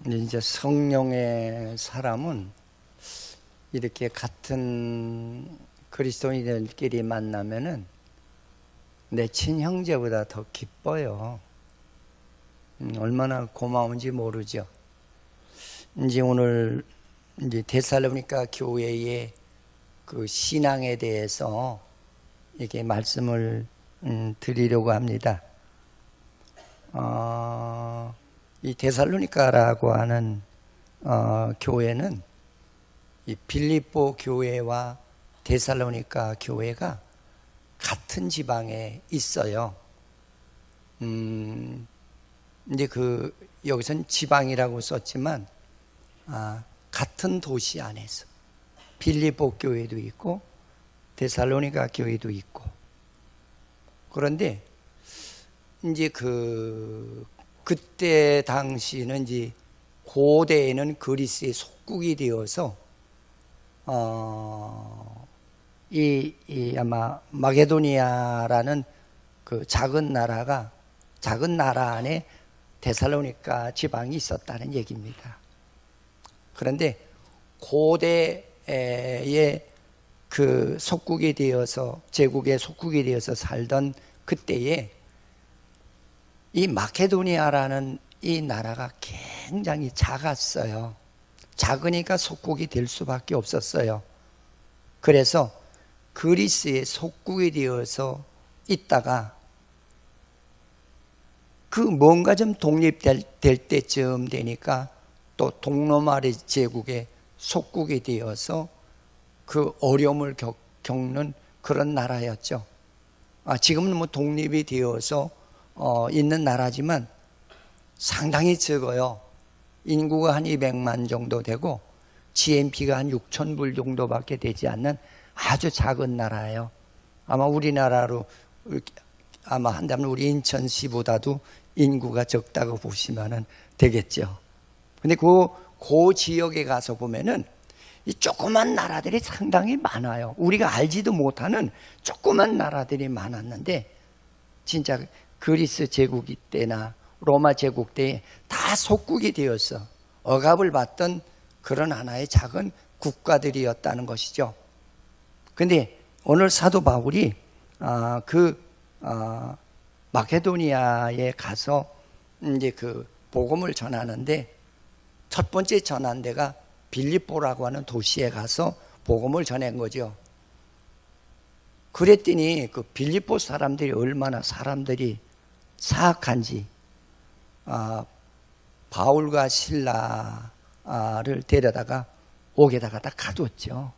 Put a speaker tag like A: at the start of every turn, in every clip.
A: 이제 성령의 사람은 이렇게 같은 그리스도인들끼리 만나면은 내 친형제보다 더 기뻐요. 얼마나 고마운지 모르죠. 이제 오늘 이제 데살로니가 교회의 그 신앙에 대해서 이렇게 말씀을 드리려고 합니다. 이 데살로니가라고 하는 교회는 이 빌립보 교회와 데살로니가 교회가 같은 지방에 있어요. 이제 여기선 지방이라고 썼지만 같은 도시 안에서 빌립보 교회도 있고 데살로니가 교회도 있고. 그런데 이제 그때 당시는 이제 고대에는 그리스의 속국이 되어서 아마 마게도니아라는 그 작은 나라 안에 데살로니가 지방이 있었다는 얘기입니다. 그런데 고대의 그 속국이 되어서 제국의 속국이 되어서 살던 그때에 이 마케도니아라는 이 나라가 굉장히 작았어요. 작으니까 속국이 될 수밖에 없었어요. 그래서 그리스의 속국이 되어서 있다가 뭔가 좀 독립될 때쯤 되니까 또 동로마리 제국의 속국이 되어서 그 어려움을 겪는 그런 나라였죠. 지금은 뭐 독립이 되어서 있는 나라지만 상당히 적어요. 인구가 한 200만 정도 되고 GNP가 한 6,000불 정도밖에 되지 않는 아주 작은 나라예요. 아마 우리나라로 아마 한다면 우리 인천시보다도 인구가 적다고 보시면 되겠죠. 근데 그 지역에 가서 보면은 이 조그만 나라들이 상당히 많아요. 우리가 알지도 못하는 조그만 나라들이 많았는데 진짜 그리스 제국 때나 로마 제국 때에 다 속국이 되어서 억압을 받던 그런 하나의 작은 국가들이었다는 것이죠. 근데 오늘 사도 바울이 마케도니아에 가서 이제 복음을 전하는데 첫 번째 전한 데가 빌립보라고 하는 도시에 가서 복음을 전한 거죠. 그랬더니 그 빌립보 사람들이 얼마나 사람들이 사악한지 바울과 실라를 데려다가 옥에다가 다 가뒀죠.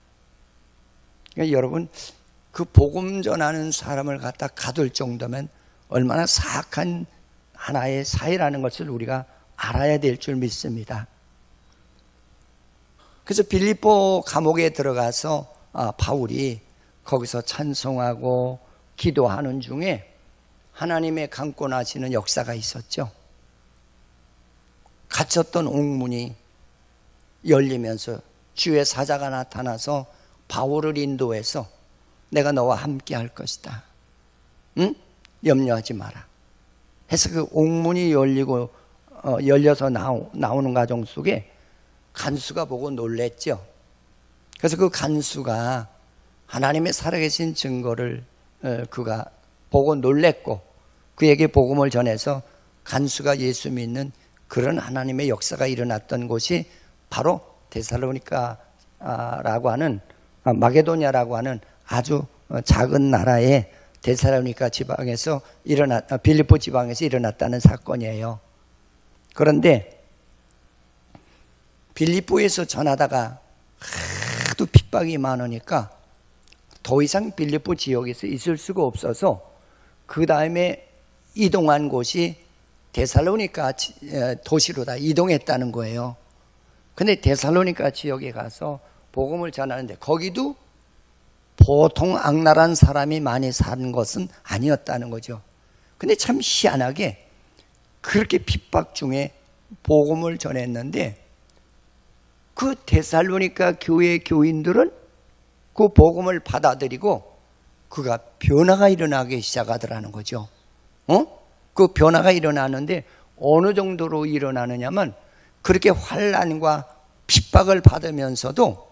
A: 그러니까 여러분 그 복음 전하는 사람을 갖다 가둘 정도면 얼마나 사악한 하나의 사회라는 것을 우리가 알아야 될 줄 믿습니다. 그래서 빌립보 감옥에 들어가서 바울이 거기서 찬송하고 기도하는 중에 하나님의 강권하시는 역사가 있었죠. 갇혔던 옥문이 열리면서 주의 사자가 나타나서 바울을 인도해서 내가 너와 함께 할 것이다. 응? 염려하지 마라. 해서 그 옥문이 열려서 나오는 과정 속에 간수가 보고 놀랬죠. 그래서 그 간수가 하나님의 살아계신 증거를 그가 보고 놀랬고 그에게 복음을 전해서 간수가 예수 믿는 그런 하나님의 역사가 일어났던 곳이 바로 데살로니가라고 하는 마게도냐라고 하는 아주 작은 나라의 데살로니가 지방에서 빌립보 지방에서 일어났다는 사건이에요. 그런데 빌립보에서 전하다가 하도 핍박이 많으니까 더 이상 빌립보 지역에서 있을 수가 없어서 그 다음에 이동한 곳이 데살로니가 도시로 다 이동했다는 거예요. 근데 데살로니가 지역에 가서 복음을 전하는데 거기도 보통 악랄한 사람이 많이 사는 것은 아니었다는 거죠. 근데 참 희한하게 그렇게 핍박 중에 복음을 전했는데 그 데살로니가 교회 교인들은 그 복음을 받아들이고 그가 변화가 일어나기 시작하더라는 거죠. 그 변화가 일어나는데 어느 정도로 일어나느냐면 그렇게 환난과 핍박을 받으면서도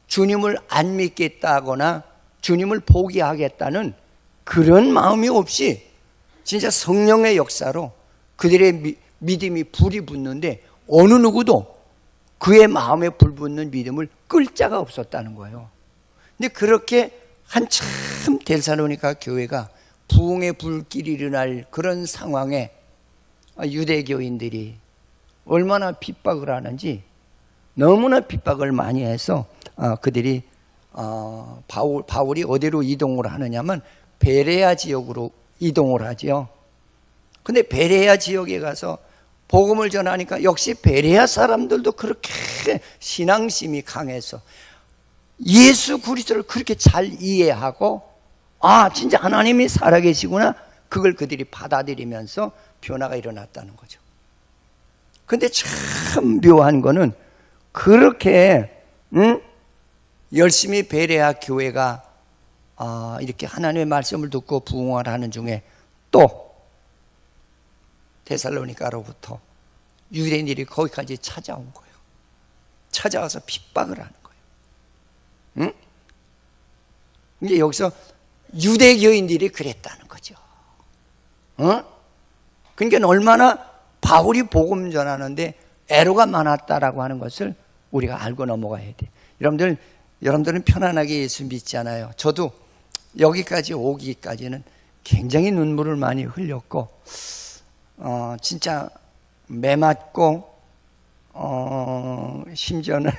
A: 주님을 안 믿겠다거나 주님을 포기하겠다는 그런 마음이 없이 진짜 성령의 역사로 그들의 믿음이 불이 붙는데 어느 누구도 그의 마음에 불붙는 믿음을 끌 자가 없었다는 거예요. 근데 그렇게 한참 데살로니가 교회가 부흥의 불길이 일어날 그런 상황에 유대교인들이 얼마나 핍박을 하는지 너무나 핍박을 많이 해서 그들이 바울이 어디로 이동을 하느냐면 베레아 지역으로 이동을 하지요. 근데 베레아 지역에 가서 복음을 전하니까 역시 베레아 사람들도 그렇게 신앙심이 강해서 예수 그리스도를 그렇게 잘 이해하고 진짜 하나님이 살아계시구나, 그걸 그들이 받아들이면서 변화가 일어났다는 거죠. 근데 참 묘한 거는 그렇게 열심히 베레아 교회가 이렇게 하나님의 말씀을 듣고 부흥을 하는 중에 또 데살로니가로부터 유대인들이 거기까지 찾아온 거예요. 찾아와서 핍박을 하는 거예요. 이제 여기서 유대교인들이 그랬다는 거죠. 그러니까 얼마나 바울이 복음 전하는데 애로가 많았다라고 하는 것을 우리가 알고 넘어가야 돼. 여러분들은 편안하게 예수 믿잖아요. 저도 여기까지 오기까지는 굉장히 눈물을 많이 흘렸고, 진짜 매맞고, 심지어는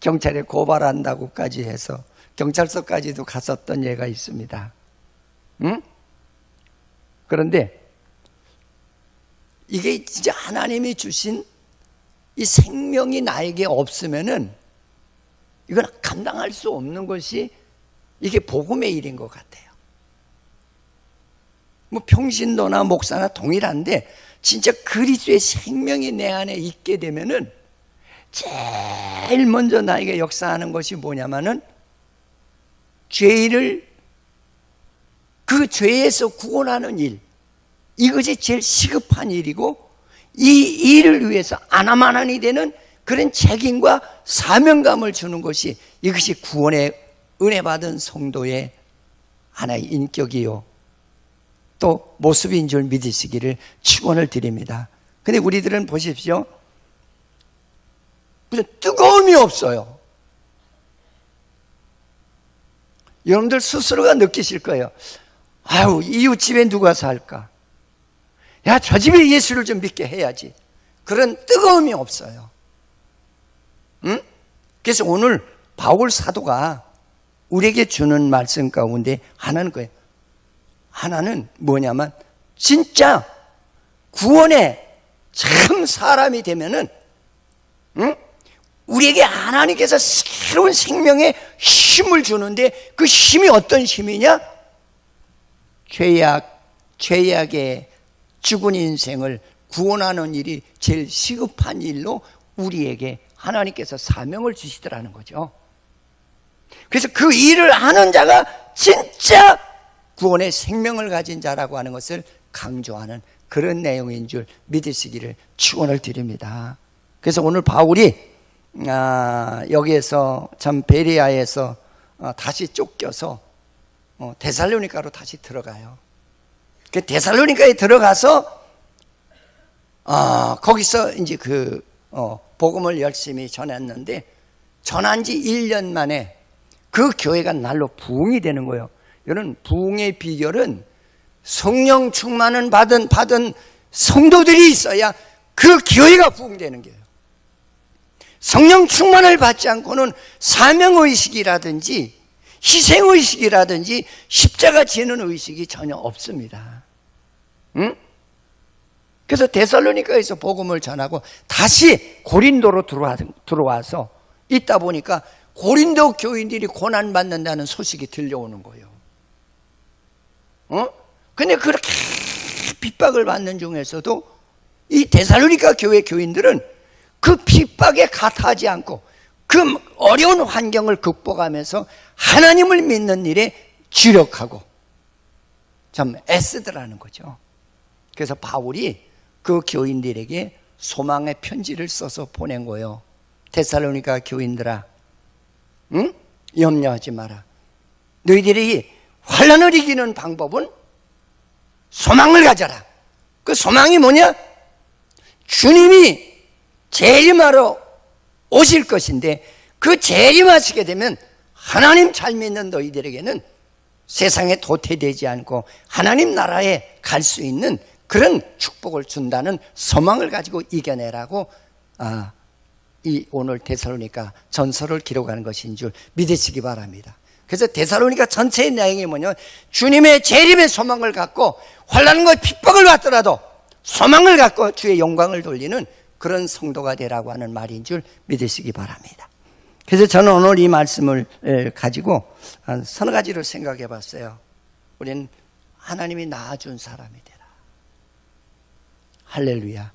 A: 경찰에 고발한다고까지 해서 경찰서까지도 갔었던 예가 있습니다. 그런데 이게 진짜 하나님이 주신 이 생명이 나에게 없으면은 이건 감당할 수 없는 것이 이게 복음의 일인 것 같아요. 뭐 평신도나 목사나 동일한데 진짜 그리스도의 생명이 내 안에 있게 되면은 제일 먼저 나에게 역사하는 것이 뭐냐면은 죄를 그 죄에서 구원하는 일, 이것이 제일 시급한 일이고 이 일을 위해서 아나마나니 되는 그런 책임과 사명감을 주는 것이 이것이 구원의 은혜 받은 성도의 하나의 인격이요 또 모습인 줄 믿으시기를 축원을 드립니다. 근데 우리들은 보십시오, 무슨 뜨거움이 없어요. 여러분들 스스로가 느끼실 거예요. 아유, 이웃집에 누가 살까? 야, 저 집에 예수를 좀 믿게 해야지. 그런 뜨거움이 없어요. 그래서 오늘 바울 사도가 우리에게 주는 말씀 가운데 하나는 거예요. 하나는 뭐냐면 진짜 구원의 참 사람이 되면은 우리에게 하나님께서 새로운 생명의 힘을 주는데 그 힘이 어떤 힘이냐? 죄악의 죽은 인생을 구원하는 일이 제일 시급한 일로 우리에게 하나님께서 사명을 주시더라는 거죠. 그래서 그 일을 하는 자가 진짜 구원의 생명을 가진 자라고 하는 것을 강조하는 그런 내용인 줄 믿으시기를 축원을 드립니다. 그래서 오늘 바울이 여기에서 참 베레아에서 다시 쫓겨서 데살로니가로 다시 들어가요. 그 데살로니가에 들어가서 거기서 이제 복음을 열심히 전했는데 전한 지 1년 만에 그 교회가 날로 부흥이 되는 거예요. 여러분, 부흥의 비결은 성령 충만을 받은 성도들이 있어야 그 교회가 부흥되는 거예요. 성령 충만을 받지 않고는 사명의식이라든지 희생의식이라든지 십자가 지는 의식이 전혀 없습니다. 그래서 데살로니가에서 복음을 전하고 다시 고린도로 들어와서 있다 보니까 고린도 교인들이 고난받는다는 소식이 들려오는 거예요. 근데 그렇게 핍박을 받는 중에서도 이 데살로니가 교회 교인들은 그 핍박에 가타하지 않고 그 어려운 환경을 극복하면서 하나님을 믿는 일에 주력하고 참 애쓰더라는 거죠. 그래서 바울이 그 교인들에게 소망의 편지를 써서 보낸 거예요. 데살로니가 교인들아, 응? 염려하지 마라. 너희들이 환난을 이기는 방법은 소망을 가져라. 그 소망이 뭐냐? 주님이 재림하러 오실 것인데, 그 재림하시게 되면 하나님 잘 믿는 너희들에게는 세상에 도태되지 않고 하나님 나라에 갈 수 있는 그런 축복을 준다는 소망을 가지고 이겨내라고 이 오늘 데살로니가 전서를 기록하는 것인 줄 믿으시기 바랍니다. 그래서 데살로니가 전체의 내용이 뭐냐면 주님의 재림의 소망을 갖고 환난과 핍박을 받더라도 소망을 갖고 주의 영광을 돌리는 그런 성도가 되라고 하는 말인 줄 믿으시기 바랍니다. 그래서 저는 오늘 이 말씀을 가지고 서너 가지로 생각해 봤어요. 우리는 하나님이 낳아준 사람이 되라. 할렐루야.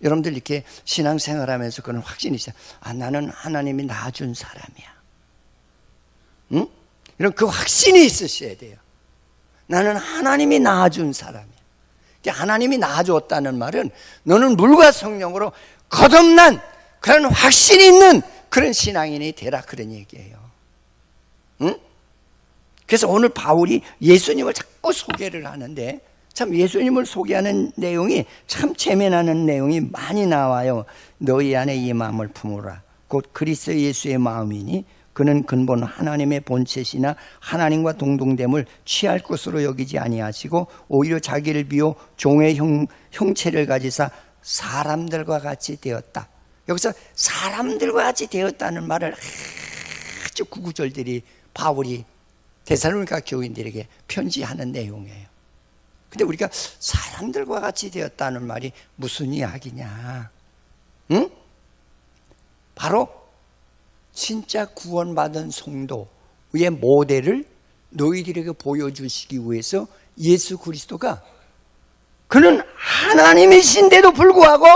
A: 여러분들 이렇게 신앙생활하면서 그런 확신이 있어요. 나는 하나님이 낳아준 사람이야. 응? 이런 그 확신이 있으셔야 돼요. 나는 하나님이 낳아준 사람이야. 하나님이 낳아줬다는 말은 너는 물과 성령으로 거듭난 그런 확신이 있는 그런 신앙인이 되라, 그런 얘기예요. 응? 그래서 오늘 바울이 예수님을 자꾸 소개를 하는데 참 예수님을 소개하는 내용이 참 재미나는 내용이 많이 나와요. 너희 안에 이 마음을 품으라. 곧 그리스도 예수의 마음이니 그는 근본 하나님의 본체시나 하나님과 동등됨을 취할 것으로 여기지 아니하시고 오히려 자기를 비워 종의 형체를 가지사 사람들과 같이 되었다. 여기서 사람들과 같이 되었다는 말을 아주 구구절들이 바울이 데살로니가 교인들에게 편지하는 내용이에요. 근데 우리가 사람들과 같이 되었다는 말이 무슨 이야기냐? 응? 바로 진짜 구원받은 성도의 모델을 너희들에게 보여주시기 위해서 예수 그리스도가 그는 하나님이신데도 불구하고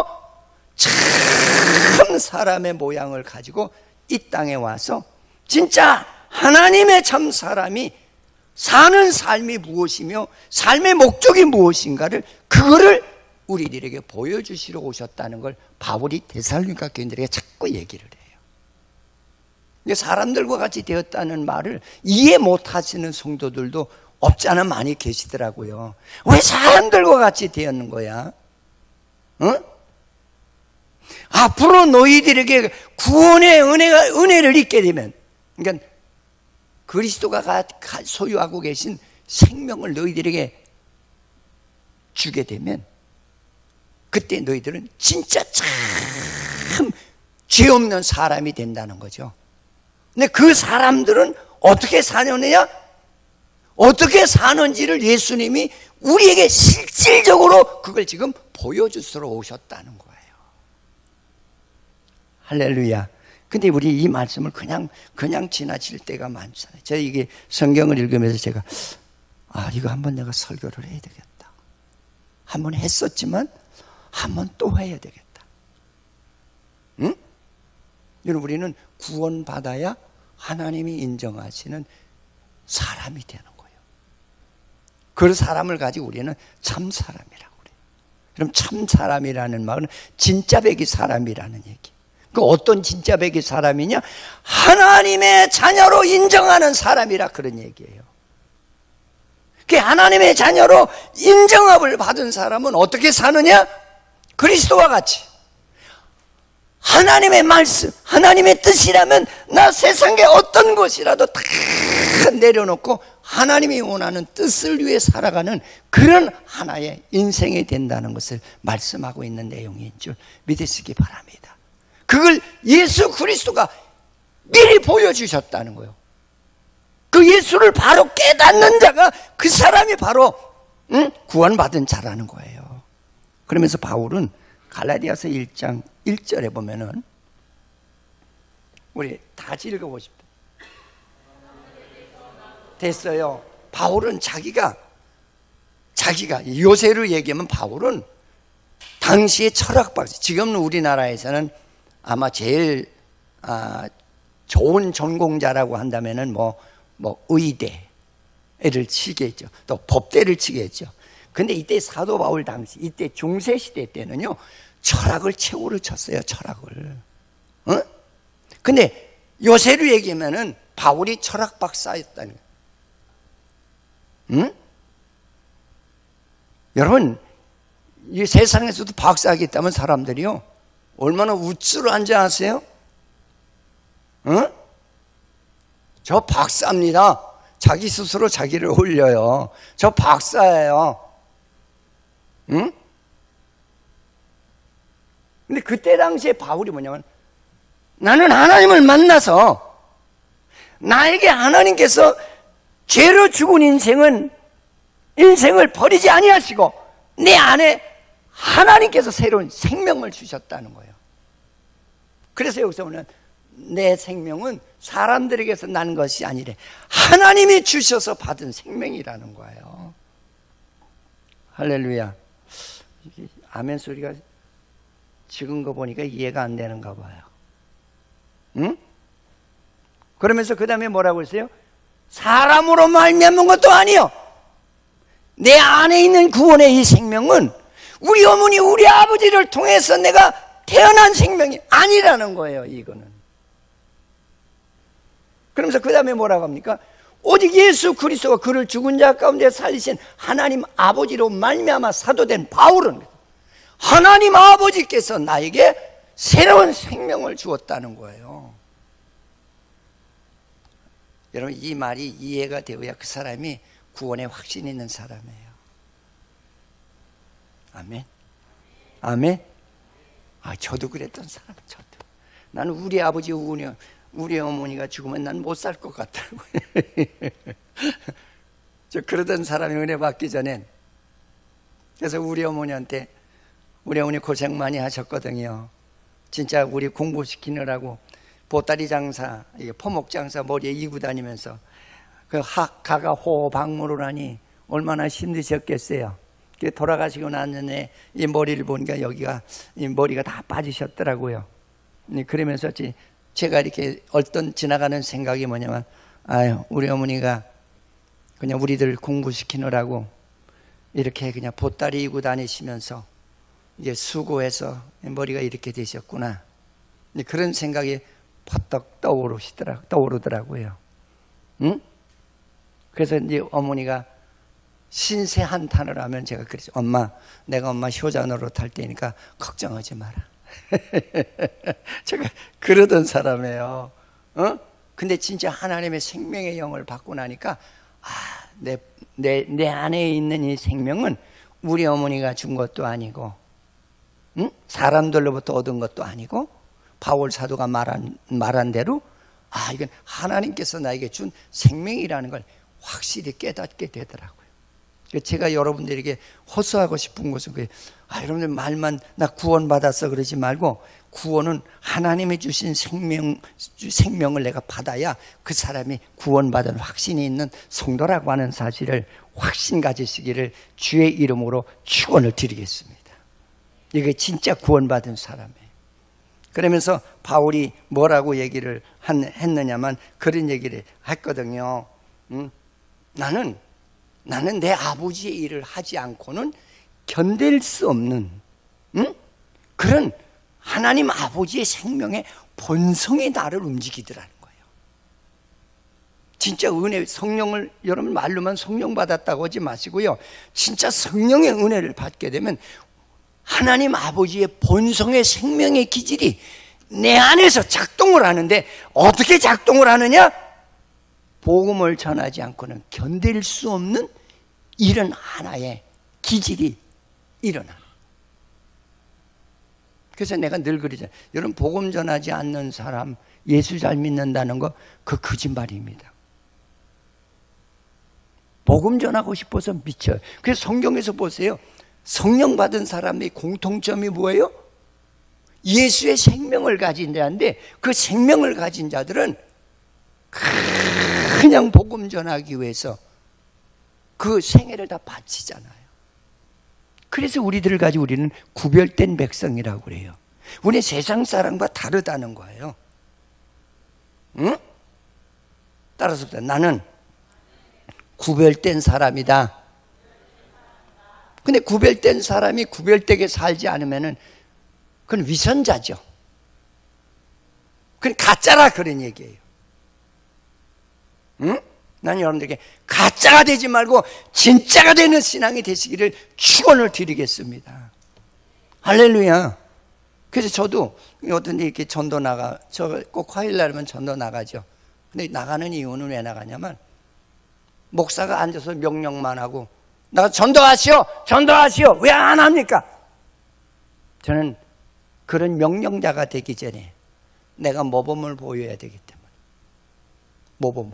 A: 참 사람의 모양을 가지고 이 땅에 와서 진짜 하나님의 참 사람이 사는 삶이 무엇이며 삶의 목적이 무엇인가를 그거를 우리들에게 보여주시러 오셨다는 걸 바울이 데살로니가 교인들에게 자꾸 얘기를 해요. 사람들과 같이 되었다는 말을 이해 못하시는 성도들도 없지 않아 많이 계시더라고요. 왜 사람들과 같이 되었는 거야? 응? 앞으로 너희들에게 구원의 은혜를 입게 되면, 그러니까 그리스도가 소유하고 계신 생명을 너희들에게 주게 되면 그때 너희들은 진짜 참 죄 없는 사람이 된다는 거죠. 근데 그 사람들은 어떻게 사느냐? 어떻게 사는지를 예수님이 우리에게 실질적으로 그걸 지금 보여주시러 오셨다는 거예요. 할렐루야. 근데 우리 이 말씀을 그냥 지나칠 때가 많잖아요. 제가 이게 성경을 읽으면서 제가 이거 한번 내가 설교를 해야 되겠다. 한번 했었지만 한번 또 해야 되겠다. 응? 여러분, 우리는 구원받아야 하나님이 인정하시는 사람이 되는 거예요. 그 사람을 가지고 우리는 참 사람이라고 그래요. 그럼 참 사람이라는 말은 진짜 백이 사람이라는 얘기. 그 어떤 진짜 백이 사람이냐? 하나님의 자녀로 인정하는 사람이라 그런 얘기예요. 그 하나님의 자녀로 인정함을 받은 사람은 어떻게 사느냐? 그리스도와 같이 하나님의 말씀, 하나님의 뜻이라면 나 세상의 어떤 것이라도 다 내려놓고 하나님이 원하는 뜻을 위해 살아가는 그런 하나의 인생이 된다는 것을 말씀하고 있는 내용인 줄 믿으시기 바랍니다. 그걸 예수 그리스도가 미리 보여주셨다는 거예요. 그 예수를 바로 깨닫는 자가 그 사람이 바로 구원받은 자라는 거예요. 그러면서 바울은 갈라디아서 1장 1절에 보면은 우리 다 읽어보십시오. 됐어요. 바울은 자기가 요새로 얘기하면 바울은 당시의 철학박사, 지금 우리나라에서는 아마 제일 좋은 전공자라고 한다면은 뭐 의대를 치겠죠. 또 법대를 치겠죠. 근데 이때 사도 바울 당시, 이때 중세 시대 때는요, 철학을 최고로 쳤어요. 철학을. 근데 요새로 얘기하면은 바울이 철학 박사였다는 거예요. 여러분, 이 세상에서도 박사하겠다면 사람들이요, 얼마나 우쭐 앉아 아세요? 저 박사입니다. 자기 스스로 자기를 올려요. 저 박사예요. 근데 그때 당시에 바울이 뭐냐면, 나는 하나님을 만나서 나에게 하나님께서 죄로 죽은 인생을 버리지 아니하시고 내 안에 하나님께서 새로운 생명을 주셨다는 거예요. 그래서 여기서 보면 내 생명은 사람들에게서 난 것이 아니래, 하나님이 주셔서 받은 생명이라는 거예요. 할렐루야. 아멘 소리가 적은 거 보니까 이해가 안 되는가 봐요. 그러면서 그 다음에 뭐라고 했어요? 사람으로 말미암은 것도 아니요, 내 안에 있는 구원의 이 생명은 우리 어머니 우리 아버지를 통해서 내가 태어난 생명이 아니라는 거예요. 이거는. 그러면서 그 다음에 뭐라고 합니까? 오직 예수 그리스도가 그를 죽은 자 가운데 살리신 하나님 아버지로 말미암아 사도된 바울은 하나님 아버지께서 나에게 새로운 생명을 주었다는 거예요. 여러분, 이 말이 이해가 되어야 그 사람이 구원에 확신 있는 사람이에요. 아멘. 아멘. 저도 그랬던 사람. 저도. 나는 우리 아버지 우리 어머니가 죽으면 난 못 살 것 같다고. 저 그러던 사람이 은혜 받기 전엔. 그래서 우리 어머니한테, 우리 어머니 고생 많이 하셨거든요. 진짜 우리 공부시키느라고 보따리 장사, 포목 장사 머리에 이고 다니면서 그 가가 호박무를 하니 얼마나 힘드셨겠어요. 돌아가시고 났는데 이 머리를 보니까 여기가 이 머리가 다 빠지셨더라고요. 그러면서 제가 이렇게 어떤 지나가는 생각이 뭐냐면, 우리 어머니가 그냥 우리들 공부시키느라고 이렇게 그냥 보따리 이고 다니시면서 이제 수고해서 머리가 이렇게 되셨구나. 그런 생각이 퍼뜩 떠오르더라고요. 그래서 이제 어머니가 신세 한탄을 하면 제가 그랬죠. 엄마, 내가 엄마 효자 노릇할 테니까 걱정하지 마라. 제가 그러던 사람이에요. 근데 진짜 하나님의 생명의 영을 받고 나니까, 내 안에 있는 이 생명은 우리 어머니가 준 것도 아니고, 사람들로부터 얻은 것도 아니고, 바울 사도가 말한 대로, 이건 하나님께서 나에게 준 생명이라는 걸 확실히 깨닫게 되더라고요. 제가 여러분들에게 호소하고 싶은 것은 여러분들 말만 나 구원받았어 그러지 말고, 구원은 하나님이 주신 생명을 내가 받아야 그 사람이 구원받은 확신이 있는 성도라고 하는 사실을 확신 가지시기를 주의 이름으로 축원을 드리겠습니다. 이게 진짜 구원받은 사람이에요. 그러면서 바울이 뭐라고 얘기를 했느냐면 그런 얘기를 했거든요. 나는 내 아버지의 일을 하지 않고는 견딜 수 없는 그런 하나님 아버지의 생명의 본성이 나를 움직이더라는 거예요. 진짜 은혜, 성령을 여러분 말로만 성령 받았다고 하지 마시고요, 진짜 성령의 은혜를 받게 되면 하나님 아버지의 본성의 생명의 기질이 내 안에서 작동을 하는데, 어떻게 작동을 하느냐? 복음을 전하지 않고는 견딜 수 없는 이런 하나의 기질이 일어나. 그래서 내가 늘 그러잖아요. 여러분, 복음 전하지 않는 사람 예수 잘 믿는다는 거, 그 거짓말입니다. 복음 전하고 싶어서 미쳐요. 그래서 성경에서 보세요. 성령 받은 사람의 공통점이 뭐예요? 예수의 생명을 가진 자인데, 그 생명을 가진 자들은 그냥 복음 전하기 위해서 그 생애를 다 바치잖아요. 그래서 우리들을 가지고 우리는 구별된 백성이라고 그래요. 우리는 세상 사람과 다르다는 거예요. 응? 따라서 나는 구별된 사람이다. 근데 구별된 사람이 구별되게 살지 않으면은 그건 위선자죠. 그건 가짜라 그런 얘기예요. 응? 난 여러분들에게 가짜가 되지 말고 진짜가 되는 신앙이 되시기를 축원을 드리겠습니다. 할렐루야. 그래서 저도 어떤 데 이렇게 전도 저 꼭 화요일 날이면 전도 나가죠. 근데 나가는 이유는 왜 나가냐면, 목사가 앉아서 명령만 하고, 나 전도하시오! 전도하시오! 왜 안 합니까? 저는 그런 명령자가 되기 전에 내가 모범을 보여야 되기 때문에. 모범을.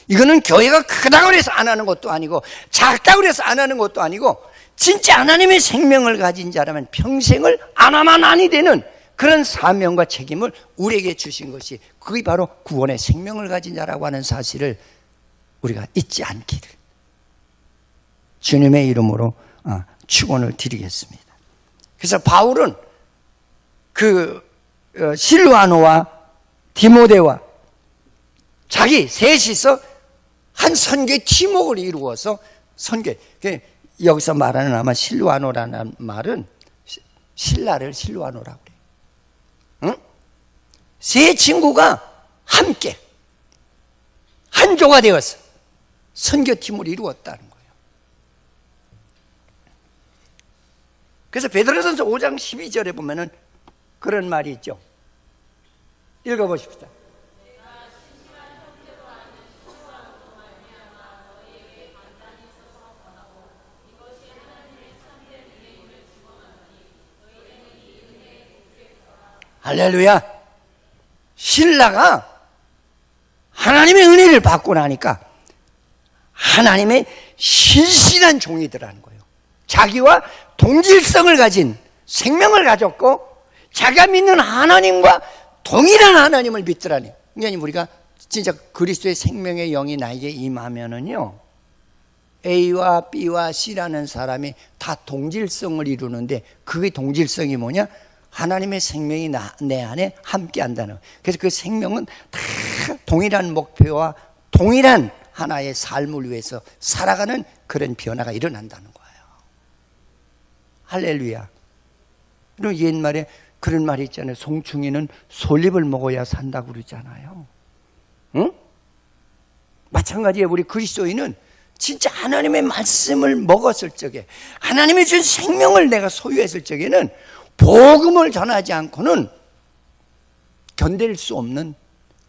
A: 이거는 교회가 크다고 해서 안 하는 것도 아니고, 작다고 해서 안 하는 것도 아니고, 진짜 하나님의 생명을 가진 자라면 평생을 안 하면 아니 되는 그런 사명과 책임을 우리에게 주신 것이, 그게 바로 구원의 생명을 가진 자라고 하는 사실을 우리가 잊지 않기를 주님의 이름으로 축원을 드리겠습니다. 그래서 바울은 실루아노와 디모데와 자기 셋이서 한 선교의 팀워크를 이루어서 여기서 말하는 아마 실루아노라는 말은 신라를 실루아노라고 그래요. 응? 세 친구가 함께 한조가 되어서 선교팀을 이루었다는 거예요. 그래서 베드로전서 5장 12절에 보면은 그런 말이 있죠. 읽어보십시다. 할렐루야. 신라가 하나님의 은혜를 받고 나니까 하나님의 신실한 종이더라는 거예요. 자기와 동질성을 가진 생명을 가졌고, 자기가 믿는 하나님과 동일한 하나님을 믿더라니. 그러니까 우리가 진짜 그리스도의 생명의 영이 나에게 임하면은요, A와 B와 C라는 사람이 다 동질성을 이루는데, 그게 동질성이 뭐냐? 하나님의 생명이 내 안에 함께 한다는. 그래서 그 생명은 다 동일한 목표와 동일한 하나의 삶을 위해서 살아가는 그런 변화가 일어난다는 거예요. 할렐루야. 그리고 옛말에 그런 말이 있잖아요. 송충이는 솔잎을 먹어야 산다고 그러잖아요. 응? 마찬가지예요. 우리 그리스도인은 진짜 하나님의 말씀을 먹었을 적에, 하나님이 준 생명을 내가 소유했을 적에는 복음을 전하지 않고는 견딜 수 없는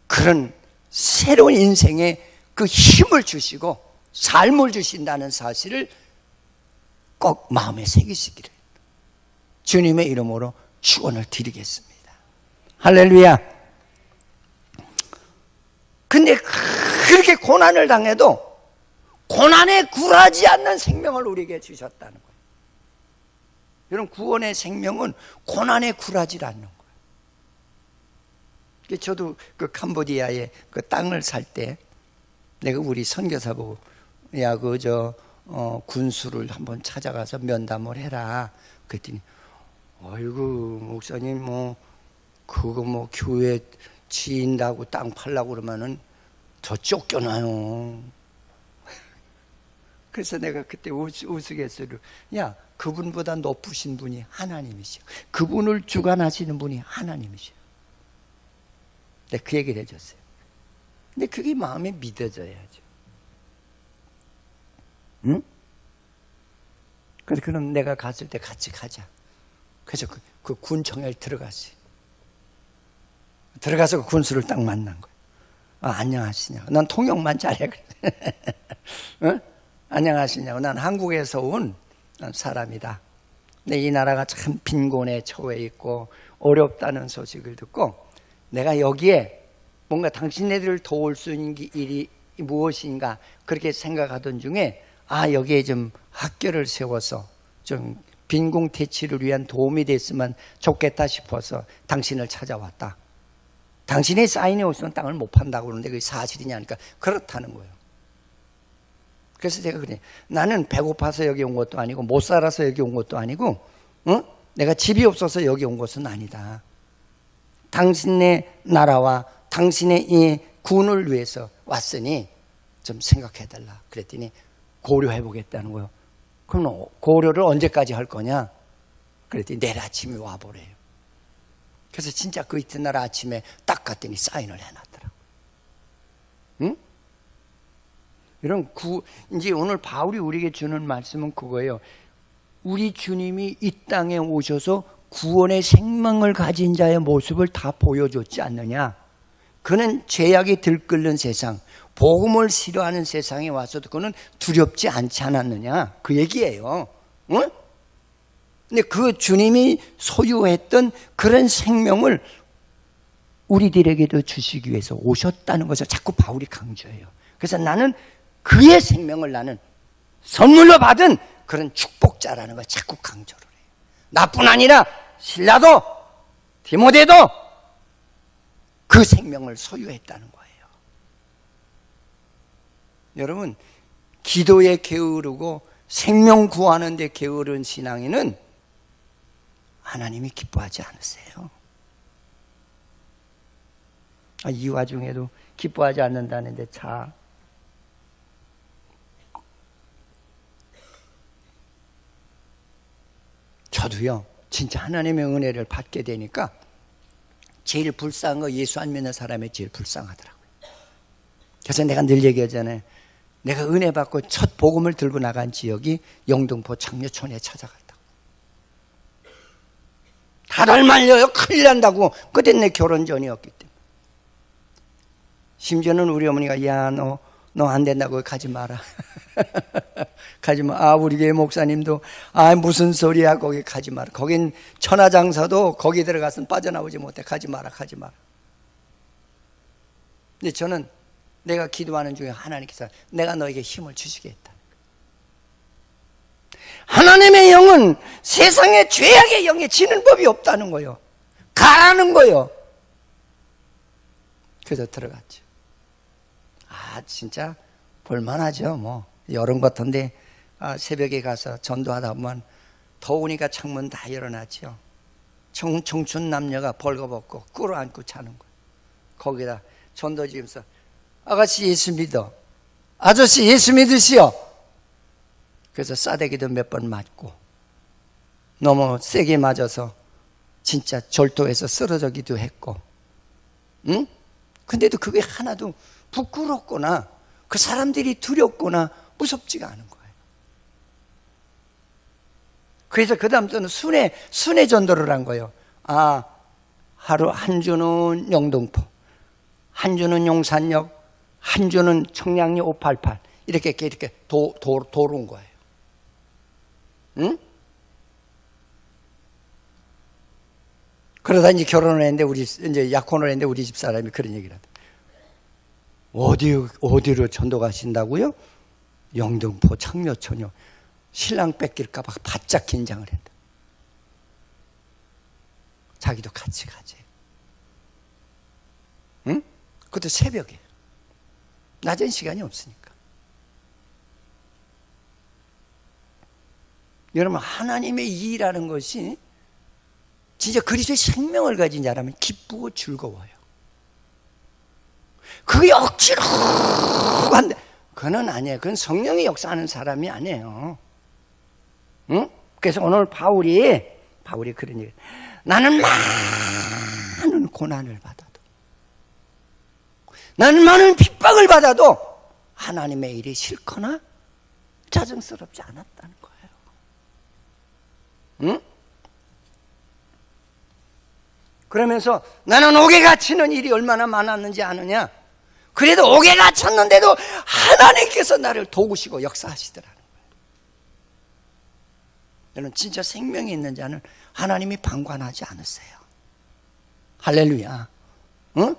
A: 그런 새로운 인생의 그 힘을 주시고 삶을 주신다는 사실을 꼭 마음에 새기시기를 주님의 이름으로 축원을 드리겠습니다. 할렐루야. 근데 그렇게 고난을 당해도 고난에 굴하지 않는 생명을 우리에게 주셨다는 거예요. 여러분, 구원의 생명은 고난에 굴하지 않는 거예요. 저도 그 캄보디아에 그 땅을 살 때 내가 우리 선교사 보고, 야, 군수를 한번 찾아가서 면담을 해라. 그랬더니, 아이고, 목사님, 그거 교회 지인다고 땅 팔라고 그러면은 더 쫓겨나요. 그래서 내가 그때 우스갯소리로, 야, 그분보다 높으신 분이 하나님이시오. 그분을 주관하시는 분이 하나님이시오. 내가 그 얘기를 해줬어요. 근데 그게 마음에 믿어져야죠. 응? 그래서 그럼 내가 갔을 때 같이 가자. 그래서 그 군청에 들어갔어요. 들어가서 그 군수를 딱 만난 거예요. 안녕하시냐고. 난 통역만 잘해. 응? 안녕하시냐고. 난 한국에서 온 사람이다. 근데 이 나라가 참 빈곤에 처해 있고 어렵다는 소식을 듣고, 내가 여기에 뭔가 당신네들을 도울 수 있는 일이 무엇인가 그렇게 생각하던 중에, 여기에 좀 학교를 세워서 좀 빈곤 퇴치를 위한 도움이 됐으면 좋겠다 싶어서 당신을 찾아왔다. 당신의 사인이 없으면 땅을 못 판다고 그러는데 그게 사실이냐 하니까 그렇다는 거예요. 그래서 제가 그래, 나는 배고파서 여기 온 것도 아니고 못 살아서 여기 온 것도 아니고, 내가 집이 없어서 여기 온 것은 아니다. 당신의 나라와 당신의 이 군을 위해서 왔으니 좀 생각해달라. 그랬더니 고려해 보겠다는 거예요. 그럼 고려를 언제까지 할 거냐? 그랬더니 내일 아침에 와보래요. 그래서 진짜 그 이튿날 아침에 딱 갔더니 사인을 해놨더라고요. 응? 이런 이제 오늘 바울이 우리에게 주는 말씀은 그거예요. 우리 주님이 이 땅에 오셔서 구원의 생명을 가진 자의 모습을 다 보여줬지 않느냐. 그는 죄악이 들끓는 세상, 복음을 싫어하는 세상에 와서도 그는 두렵지 않지 않았느냐, 그 얘기예요. 응? 근데 그 주님이 소유했던 그런 생명을 우리들에게도 주시기 위해서 오셨다는 것을 자꾸 바울이 강조해요. 그래서 나는 그의 생명을 나는 선물로 받은 그런 축복자라는 걸 자꾸 강조를 해요. 나뿐 아니라 신라도 디모데도 그 생명을 소유했다는 거예요. 여러분, 기도에 게으르고 생명 구하는 데 게으른 신앙인은 하나님이 기뻐하지 않으세요. 이 와중에도 기뻐하지 않는다는데 자, 저도요 진짜 하나님의 은혜를 받게 되니까 제일 불쌍한 거 예수 안 믿는 사람이 제일 불쌍하더라고요. 그래서 내가 늘 얘기하잖아요. 내가 은혜 받고 첫 복음을 들고 나간 지역이 영등포 장려촌에 찾아갔다고. 다들 말려요. 큰일 난다고. 그때 내 결혼 전이었기 때문에. 심지어는 우리 어머니가 야 너 안 된다고 가지 마라. 가지 마. 우리 교회 목사님도 무슨 소리야 거기 가지 마라. 거긴 천하장사도 거기 들어가서는 빠져나오지 못해. 가지 마라. 근데 저는 내가 기도하는 중에 하나님께서 내가 너에게 힘을 주시겠다. 하나님의 영은 세상의 죄악의 영에 지는 법이 없다는 거예요. 가라는 거예요. 그래서 들어갔죠. 진짜 볼만하죠. 뭐 여름 같은데 새벽에 가서 전도하다 보면 더우니까 창문 다 열어놨죠. 청춘 남녀가 벌거벗고 꿇어앉고 자는 거예요. 거기다 전도지면서 아가씨 예수 믿어. 아저씨 예수 믿으시오. 그래서 싸대기도 몇 번 맞고 너무 세게 맞아서 진짜 절도해서 쓰러지기도 했고, 응? 근데도 그게 하나도 부끄럽거나 그 사람들이 두렵거나 무섭지가 않은 거예요. 그래서 그 다음부터는 순회 전도를 한 거예요. 하루 한 주는 영등포, 한 주는 용산역, 한 주는 청량리 588 이렇게 도는 거예요. 응? 그러다 이제 결혼을 했는데 이제 약혼을 했는데 우리 집 사람이 그런 얘기를 하더라고요. 어디로 전도 가신다고요? 영등포 창녀촌이요. 신랑 뺏길까봐 바짝 긴장을 했다. 자기도 같이 가지. 응? 그것도 새벽에. 낮엔 시간이 없으니까. 여러분, 하나님의 일이라는 것이 진짜 그리스도의 생명을 가진 자라면 기쁘고 즐거워요. 그게 억지로 한데 그건 아니에요. 그건 성령이 역사하는 사람이 아니에요. 응? 그래서 오늘 바울이 그런 얘기. 나는 많은 고난을 받아도, 나는 많은 핍박을 받아도 하나님의 일이 싫거나 짜증스럽지 않았다는 거예요. 응? 그러면서 나는 옥에 갇히는 일이 얼마나 많았는지 아느냐? 그래도 옥에 갇혔는데도 하나님께서 나를 도우시고 역사하시더라는 거예요. 여러분, 진짜 생명이 있는 자는 하나님이 방관하지 않으세요. 할렐루야. 응?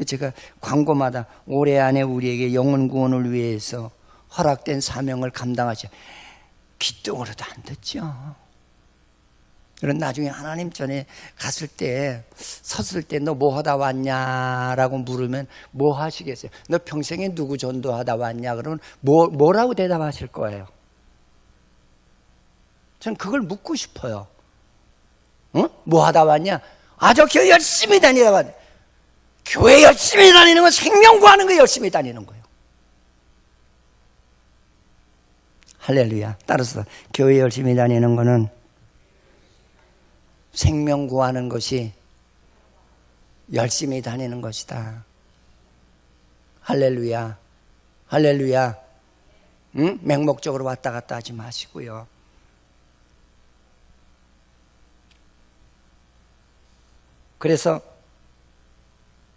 A: 제가 광고마다 올해 안에 우리에게 영혼 구원을 위해서 허락된 사명을 감당하셔. 귀뚱으로도 안 듣죠. 그런 나중에 하나님 전에 갔을 때, 섰을 때 너 뭐 하다 왔냐라고 물으면 뭐 하시겠어요? 너 평생에 누구 전도하다 왔냐? 그러면 뭐라고 대답하실 거예요? 전 그걸 묻고 싶어요. 응? 뭐 하다 왔냐? 저 교회 열심히 다니다 왔냐? 교회 열심히 다니는 건 생명 구하는 거 열심히 다니는 거예요. 할렐루야. 따라서 교회 열심히 다니는 거는 생명 구하는 것이 열심히 다니는 것이다. 할렐루야. 할렐루야. 응? 맹목적으로 왔다 갔다 하지 마시고요. 그래서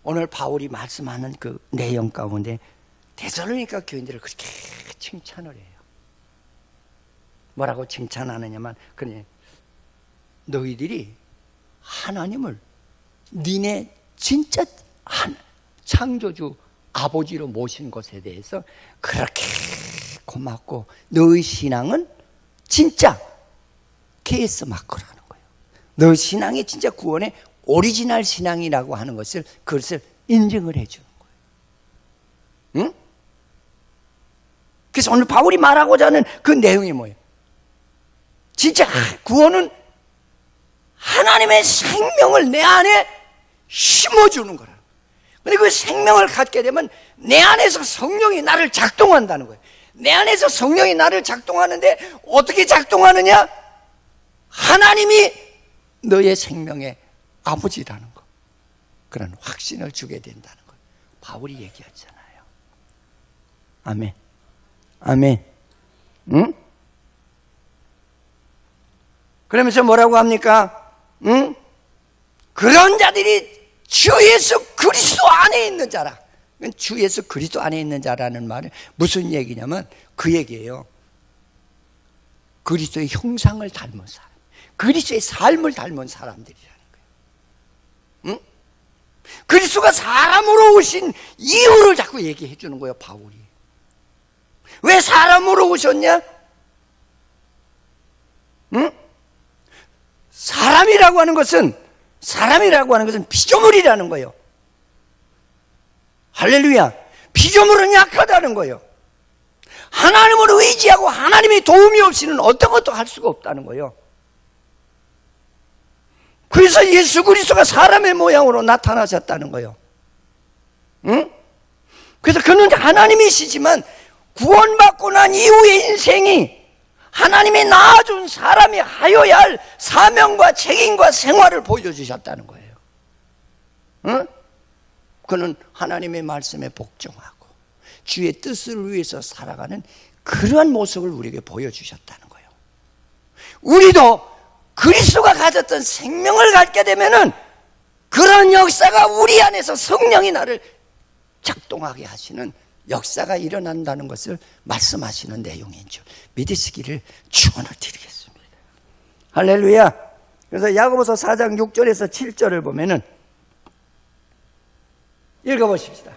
A: 오늘 바울이 말씀하는 그 내용 가운데 데살로니가 교인들을 그렇게 칭찬을 해요. 뭐라고 칭찬하느냐면, 그러니 너희들이 하나님을 니네 진짜 창조주 아버지로 모신 것에 대해서 그렇게 고맙고, 너희 신앙은 진짜 케이스 마크라는 거예요. 너희 신앙이 진짜 구원의 오리지널 신앙이라고 하는 것을, 그것을 인정을 해주는 거예요. 응? 그래서 오늘 바울이 말하고자 하는 그 내용이 뭐예요? 진짜 구원은 하나님의 생명을 내 안에 심어주는 거라. 근데 그 생명을 갖게 되면 내 안에서 성령이 나를 작동한다는 거예요. 내 안에서 성령이 나를 작동하는데 어떻게 작동하느냐? 하나님이 너의 생명의 아버지라는 거, 그런 확신을 주게 된다는 거 바울이 얘기하잖아요. 아멘. 아멘. 응? 그러면서 뭐라고 합니까? 응? 그런 자들이 주 예수 그리스도 안에 있는 자라. 주 예수 그리스도 안에 있는 자라는 말은 무슨 얘기냐면 그 얘기예요. 그리스도의 형상을 닮은 사람, 그리스도의 삶을 닮은 사람들이라는 거예요. 응? 그리스도가 사람으로 오신 이유를 자꾸 얘기해 주는 거예요, 바울이. 왜 사람으로 오셨냐? 응? 사람이라고 하는 것은 피조물이라는 거예요. 할렐루야. 피조물은 약하다는 거예요. 하나님을 의지하고 하나님의 도움이 없이는 어떤 것도 할 수가 없다는 거예요. 그래서 예수 그리스도가 사람의 모양으로 나타나셨다는 거예요. 응? 그래서 그는 하나님이시지만 구원받고 난 이후의 인생이 하나님이 낳아준 사람이 하여야 할 사명과 책임과 생활을 보여주셨다는 거예요. 응? 그는 하나님의 말씀에 복종하고 주의 뜻을 위해서 살아가는 그러한 모습을 우리에게 보여주셨다는 거예요. 우리도 그리스도가 가졌던 생명을 갖게 되면은 그런 역사가 우리 안에서 성령이 나를 작동하게 하시는 역사가 일어난다는 것을 말씀하시는 내용인 줄 믿으시기를 축원을 드리겠습니다. 할렐루야. 그래서 야고보서 4장 6절에서 7절을 보면은 읽어보십시다.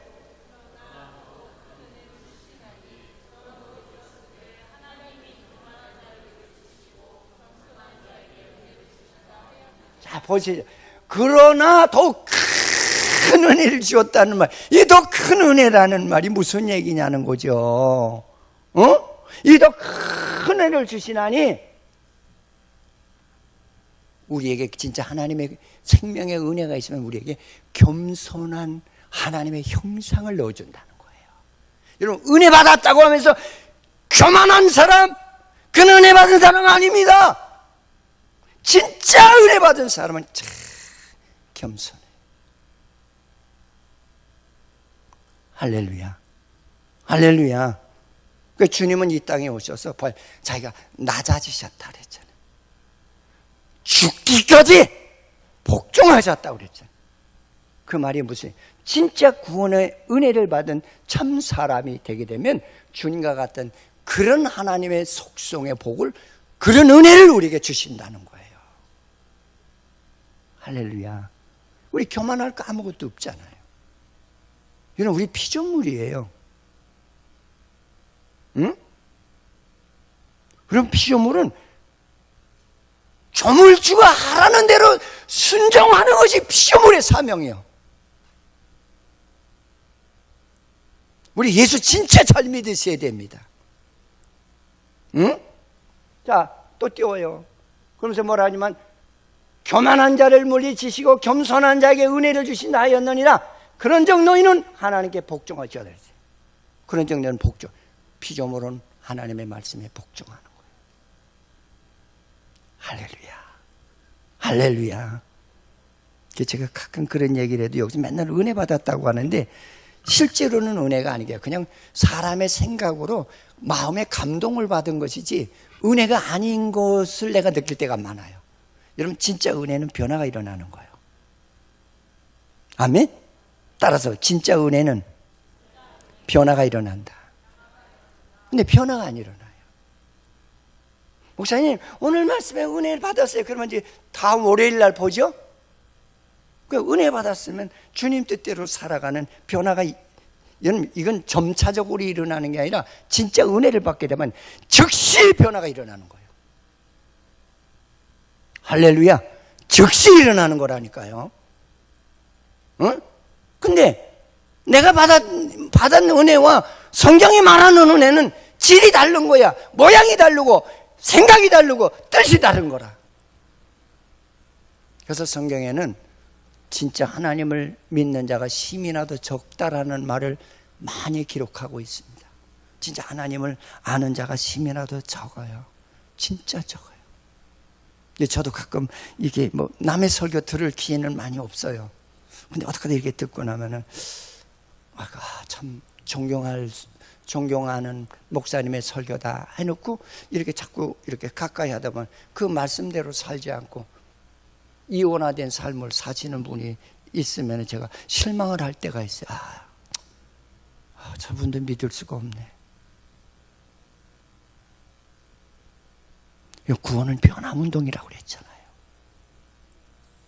A: 자, 보시죠. 그러나 더욱 큰 은혜를 주었다는 말, 이 더 큰 은혜라는 말이 무슨 얘기냐는 거죠. 이 더 큰 은혜를 주시나니 우리에게 진짜 하나님의 생명의 은혜가 있으면 우리에게 겸손한 하나님의 형상을 넣어준다는 거예요. 여러분, 은혜 받았다고 하면서 교만한 사람, 그는 은혜 받은 사람 아닙니다. 진짜 은혜 받은 사람은 참 겸손해. 할렐루야. 할렐루야. 그 주님은 이 땅에 오셔서 자기가 낮아지셨다 그랬잖아요. 죽기까지 복종하셨다고 그랬잖아요. 그 말이 무슨, 진짜 구원의 은혜를 받은 참 사람이 되게 되면 주님과 같은 그런 하나님의 속성의 복을, 그런 은혜를 우리에게 주신다는 거예요. 할렐루야. 우리 교만할 거 아무것도 없잖아요. 여러분, 우리 피조물이에요. 응? 그럼 피조물은 조물주가 하라는 대로 순종하는 것이 피조물의 사명이에요. 우리 예수 진짜 잘 믿으셔야 됩니다. 응? 자, 또 띄워요. 그러면서 뭐라 하냐면, 교만한 자를 물리치시고 겸손한 자에게 은혜를 주신다 하였느니라. 그런즉 너희는 하나님께 복종하셔야 되지. 그런즉 너희는 복종. 피조물은 하나님의 말씀에 복종하는 거예요. 할렐루야. 할렐루야. 제가 가끔 그런 얘기를 해도 여기서 맨날 은혜 받았다고 하는데 실제로는 은혜가 아니게요. 그냥 사람의 생각으로 마음의 감동을 받은 것이지 은혜가 아닌 것을 내가 느낄 때가 많아요. 여러분, 진짜 은혜는 변화가 일어나는 거예요. 아멘? 따라서 진짜 은혜는 변화가 일어난다. 근데 변화가 안 일어나요. 목사님, 오늘 말씀에 은혜를 받았어요. 그러면 이제 다음 월요일 날 보죠? 그 은혜 받았으면 주님 뜻대로 살아가는 변화가, 이건 점차적으로 일어나는 게 아니라 진짜 은혜를 받게 되면 즉시 변화가 일어나는 거예요. 할렐루야. 즉시 일어나는 거라니까요. 근데 내가 받은 은혜와 성경이 말하는 은혜는 질이 다른 거야. 모양이 다르고 생각이 다르고 뜻이 다른 거라. 그래서 성경에는 진짜 하나님을 믿는 자가 심이나도 적다라는 말을 많이 기록하고 있습니다. 진짜 하나님을 아는 자가 심이나도 적어요. 진짜 적어요. 저도 가끔 이게 뭐 남의 설교 들을 기회는 많이 없어요. 근데 어떻게 이렇게 듣고 나면은 참 존경하는 목사님의 설교다 해놓고 이렇게 자꾸 이렇게 가까이 하다 보면 그 말씀대로 살지 않고 이원화된 삶을 사시는 분이 있으면 제가 실망을 할 때가 있어요. 저분들 믿을 수가 없네. 구원은 변화운동이라고 그랬잖아요.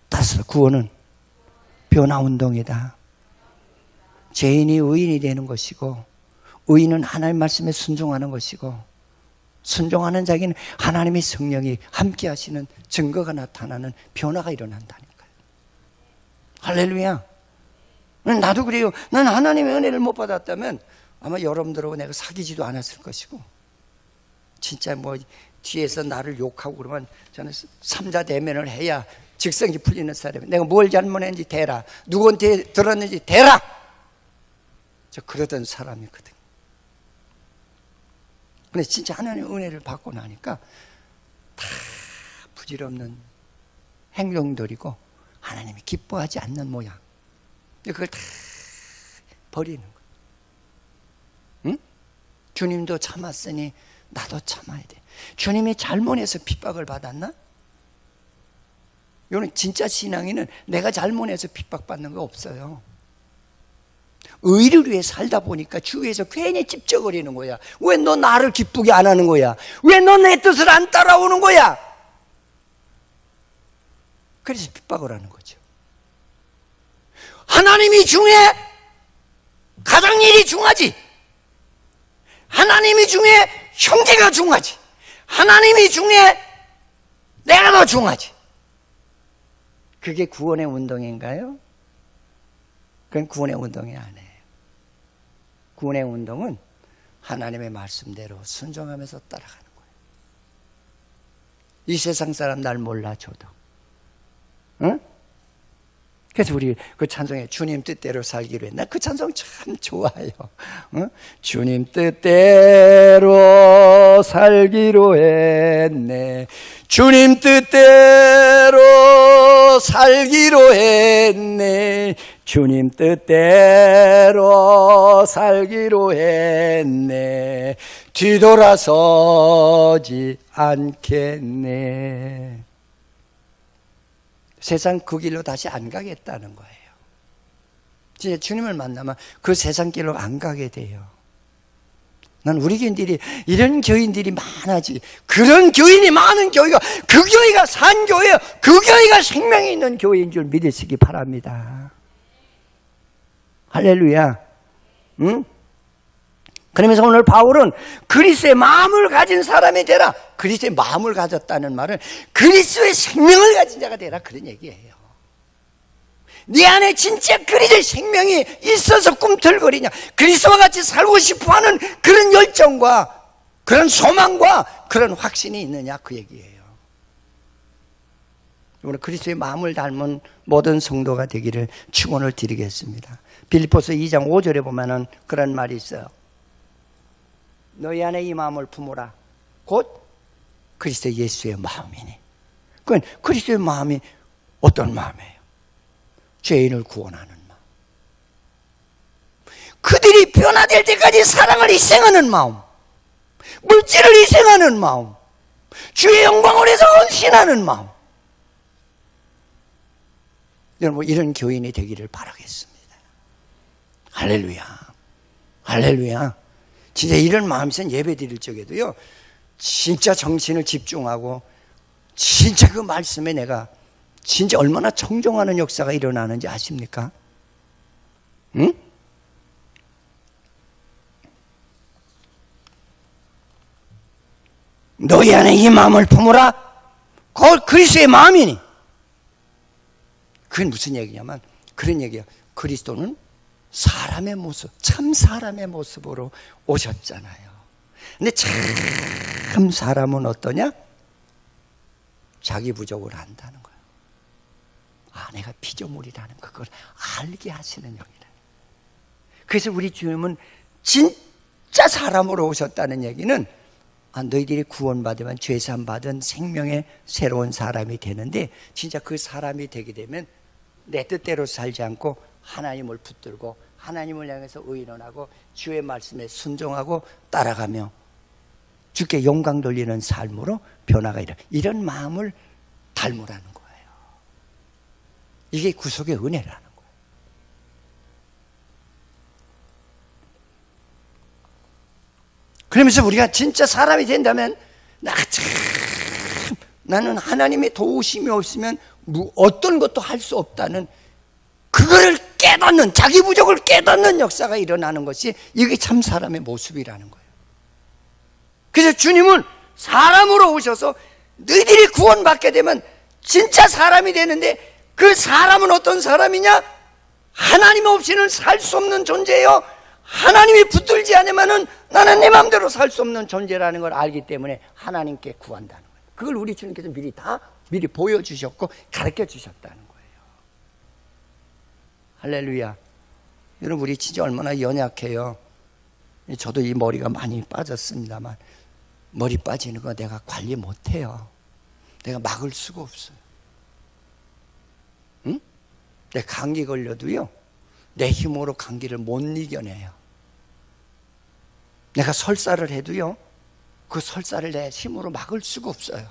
A: 따라서 구원은 변화운동이다. 죄인이 의인이 되는 것이고, 의인은 하나님 말씀에 순종하는 것이고, 순종하는 자에게는 하나님의 성령이 함께 하시는 증거가 나타나는 변화가 일어난다니까요. 할렐루야. 나도 그래요. 난 하나님의 은혜를 못 받았다면 아마 여러분들하고 내가 사귀지도 않았을 것이고, 진짜 뭐 뒤에서 나를 욕하고 그러면 저는 삼자 대면을 해야 직성이 풀리는 사람이에요. 내가 뭘 잘못했는지 대라, 누구한테 들었는지 대라. 저 그러던 사람이거든요. 근데 진짜 하나님의 은혜를 받고 나니까 다 부질없는 행동들이고 하나님이 기뻐하지 않는 모양. 그걸 다 버리는 거예요. 응? 주님도 참았으니 나도 참아야 돼. 주님이 잘못해서 핍박을 받았나? 이거는 진짜 신앙인은 내가 잘못해서 핍박받는 거 없어요. 의를 위해 살다 보니까 주위에서 괜히 찝쩍거리는 거야. 왜 너 나를 기쁘게 안 하는 거야? 왜 너 내 뜻을 안 따라오는 거야? 그래서 핍박을 하는 거죠. 하나님이 중요해? 가장 일이 중요하지. 하나님이 중요해? 형제가 중요하지. 하나님이 중요해? 내가 더 중요하지. 그게 구원의 운동인가요? 그건 구원의 운동이 아니에요. 구원의 운동은 하나님의 말씀대로 순종하면서 따라가는 거예요. 이 세상 사람 날 몰라줘도, 응? 그래서 우리 그 찬송에 주님 뜻대로 살기로 했나? 그 찬송 참 좋아요. 응? 주님 뜻대로 살기로 했네. 주님 뜻대로 살기로 했네. 주님 뜻대로 살기로 했네. 뒤돌아서지 않겠네. 세상 그 길로 다시 안 가겠다는 거예요. 진짜 주님을 만나면 그 세상 길로 안 가게 돼요. 난 우리 교인들이 이런 교인들이 많아지. 그런 교인이 많은 교회가, 그 교회가 산 교회예요. 그 교회가 생명이 있는 교회인 줄 믿으시기 바랍니다. 할렐루야. 응? 그러면서 오늘 바울은 그리스도의 마음을 가진 사람이 되라. 그리스도의 마음을 가졌다는 말은 그리스도의 생명을 가진 자가 되라, 그런 얘기예요. 네 안에 진짜 그리스도의 생명이 있어서 꿈틀거리냐, 그리스도와 같이 살고 싶어하는 그런 열정과 그런 소망과 그런 확신이 있느냐, 그 얘기예요. 오늘 그리스도의 마음을 닮은 모든 성도가 되기를 축원을 드리겠습니다. 빌립보서 2장 5절에 보면은 그런 말이 있어요. 너희 안에 이 마음을 품으라. 곧 그리스도 예수의 마음이니. 그건 그리스도의 마음이 어떤 마음이에요? 죄인을 구원하는 마음. 그들이 변화될 때까지 사랑을 희생하는 마음, 물질을 희생하는 마음, 주의 영광을 위해서 헌신하는 마음. 여러분, 이런 교인이 되기를 바라겠습니다. 할렐루야, 할렐루야. 진짜 이런 마음이 있으면 예배 드릴 적에도요, 진짜 정신을 집중하고 진짜 그 말씀에 내가 진짜 얼마나 청종하는 역사가 일어나는지 아십니까? 응? 너희 안에 이 마음을 품으라. 그걸 그리스도의 마음이니. 그게 무슨 얘기냐면 그런 얘기야. 그리스도는 사람의 모습, 참 사람의 모습으로 오셨잖아요. 근데 참 사람은 어떠냐? 자기 부족을 안다는 거예요. 아, 내가 피조물이라는 그걸 알게 하시는 영이라. 그래서 우리 주님은 진짜 사람으로 오셨다는 얘기는, 아, 너희들이 구원받으면 죄산 받은 생명의 새로운 사람이 되는데, 진짜 그 사람이 되게 되면 내 뜻대로 살지 않고 하나님을 붙들고 하나님을 향해서 의논하고 주의 말씀에 순종하고 따라가며 주께 영광 돌리는 삶으로 변화가 일어나. 이런 마음을 닮으라는 거예요. 이게 구속의 은혜라는 거예요. 그러면서 우리가 진짜 사람이 된다면, 나는 하나님의 도우심이 없으면 어떤 것도 할 수 없다는 그거를 깨닫는, 자기 부족을 깨닫는 역사가 일어나는 것이, 이게 참 사람의 모습이라는 거예요. 그래서 주님은 사람으로 오셔서 너희들이 구원받게 되면 진짜 사람이 되는데, 그 사람은 어떤 사람이냐? 하나님 없이는 살 수 없는 존재예요. 하나님이 붙들지 않으면 나는 내 마음대로 살 수 없는 존재라는 걸 알기 때문에 하나님께 구한다는 거예요. 그걸 우리 주님께서 미리 보여주셨고 가르쳐 주셨다는 거예요. 할렐루야. 여러분, 우리 진짜 얼마나 연약해요. 저도 이 머리가 많이 빠졌습니다만, 머리 빠지는 거 내가 관리 못해요. 내가 막을 수가 없어요. 응? 내 감기 걸려도요, 내 힘으로 감기를 못 이겨내요. 내가 설사를 해도요, 그 설사를 내 힘으로 막을 수가 없어요.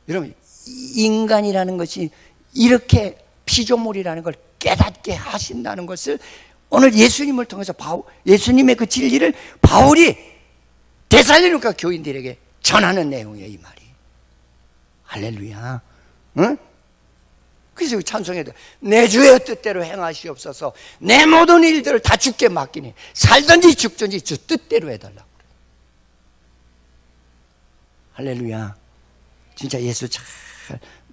A: 여러분, 인간이라는 것이 이렇게 피조물이라는 걸 깨닫게 하신다는 것을 오늘 예수님을 통해서 예수님의 그 진리를 바울이 데살로니가 교인들에게 전하는 내용이에요, 이 말이. 할렐루야. 응? 그래서 찬송해도, 내 주의 뜻대로 행하시옵소서. 내 모든 일들을 다 주께 맡기니 살든지 죽든지 주 뜻대로 해달라고. 할렐루야. 진짜 예수 잘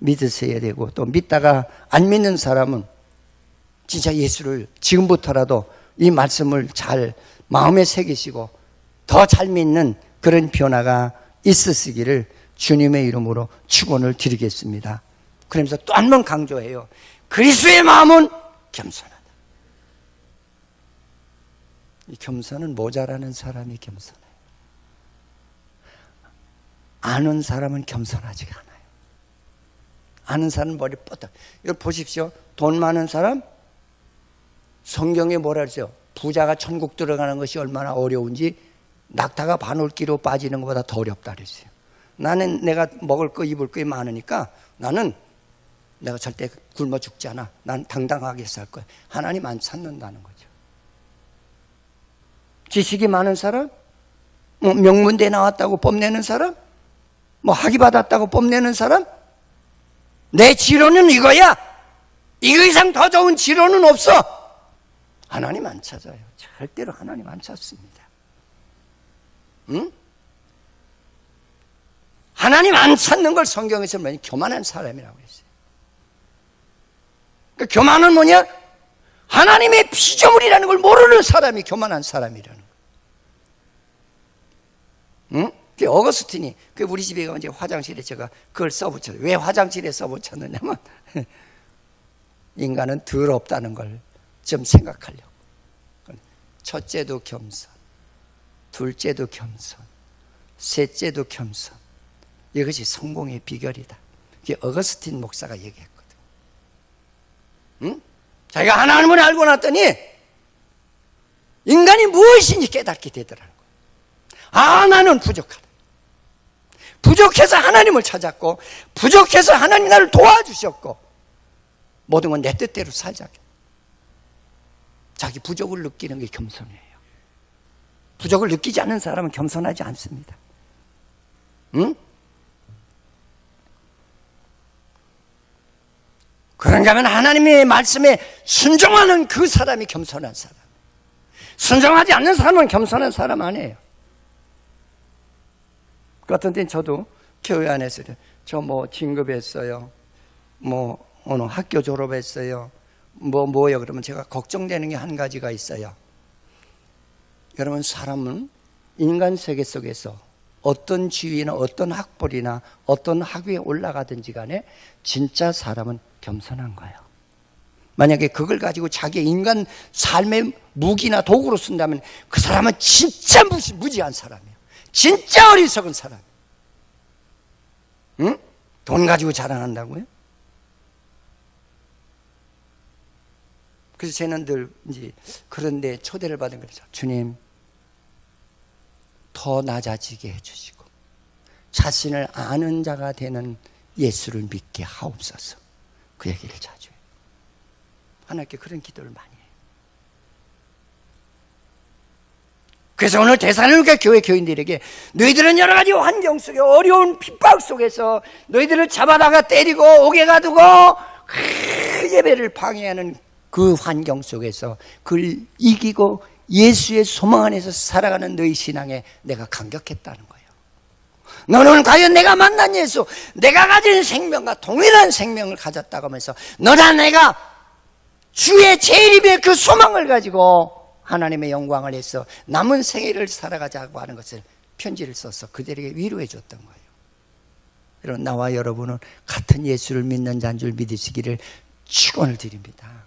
A: 믿으셔야 되고, 또 믿다가 안 믿는 사람은 진짜 예수를 지금부터라도 이 말씀을 잘 마음에 새기시고 더 잘 믿는 그런 변화가 있으시기를 주님의 이름으로 축원을 드리겠습니다. 그러면서 또 한 번 강조해요. 그리스도의 마음은 겸손하다. 이 겸손은 모자라는 사람이 겸손해요. 아는 사람은 겸손하지가 않아요. 아는 사람은 머리 뻗어. 이거 보십시오. 돈 많은 사람, 성경에 뭐라 그랬어요? 부자가 천국 들어가는 것이 얼마나 어려운지 낙타가 바늘기로 빠지는 것보다 더 어렵다 그랬어요. 나는 내가 먹을 거 입을 거 많으니까 나는 내가 절대 굶어 죽지 않아. 난 당당하게 살 거야. 하나님 안 찾는다는 거죠. 지식이 많은 사람, 명문대 나왔다고 뽐내는 사람, 학위 받았다고 뽐내는 사람, 내 지론은 이거야. 이거 이상 더 좋은 지론은 없어. 하나님 안 찾아요. 절대로 하나님 안 찾습니다. 응? 하나님 안 찾는 걸 성경에서 뭐냐? 교만한 사람이라고 했어요. 그 교만은 뭐냐? 하나님의 피조물이라는 걸 모르는 사람이 교만한 사람이라는 거예요. 응? 그 어거스틴이 우리 집에 가면 이제 화장실에 제가 그걸 써붙여요. 왜 화장실에 써붙였느냐면 인간은 더럽다는 걸 좀 생각하려고. 첫째도 겸손, 둘째도 겸손, 셋째도 겸손, 이것이 성공의 비결이다. 이게 어거스틴 목사가 얘기했거든. 응? 자기가 하나님을 알고 났더니 인간이 무엇인지 깨닫게 되더라는 거예요. 아, 나는 부족하다. 부족해서 하나님을 찾았고, 부족해서 하나님 나를 도와주셨고, 모든 건 내 뜻대로 살자. 자기 부족을 느끼는 게 겸손이에요. 부족을 느끼지 않는 사람은 겸손하지 않습니다. 응? 그런가 하면 하나님의 말씀에 순종하는 그 사람이 겸손한 사람. 순종하지 않는 사람은 겸손한 사람 아니에요. 그 어떤 때는 저도 교회 안에서 저 뭐 진급했어요. 뭐 오늘 학교 졸업했어요. 뭐요? 그러면 제가 걱정되는 게 한 가지가 있어요. 여러분, 사람은 인간 세계 속에서 어떤 지위나 어떤 학벌이나 어떤 학위에 올라가든지 간에 진짜 사람은 겸손한 거예요. 만약에 그걸 가지고 자기의 인간 삶의 무기나 도구로 쓴다면 그 사람은 진짜 무지한 사람이에요. 진짜 어리석은 사람. 응? 돈 가지고 자랑한다고요? 그래서 저는 늘 이제 그런데 초대를 받은 거죠. 주님, 더 낮아지게 해주시고 자신을 아는 자가 되는 예수를 믿게 하옵소서. 그 얘기를 자주 해요. 하나님께 그런 기도를 많이 해요. 그래서 오늘 데살로니가 교회 교인들에게 너희들은 여러 가지 환경 속에 어려운 핍박 속에서 너희들을 잡아다가 때리고 옥에 가두고 그 예배를 방해하는 그 환경 속에서 그걸 이기고 예수의 소망 안에서 살아가는 너희 신앙에 내가 감격했다는 거예요. 너는 과연 내가 만난 예수, 내가 가진 생명과 동일한 생명을 가졌다고 하면서 너나 내가 주의 재림의 그 소망을 가지고 하나님의 영광을 해서 남은 생애를 살아가자고 하는 것을 편지를 써서 그들에게 위로해 줬던 거예요. 여러분, 나와 여러분은 같은 예수를 믿는 자인 줄 믿으시기를 축원을 드립니다.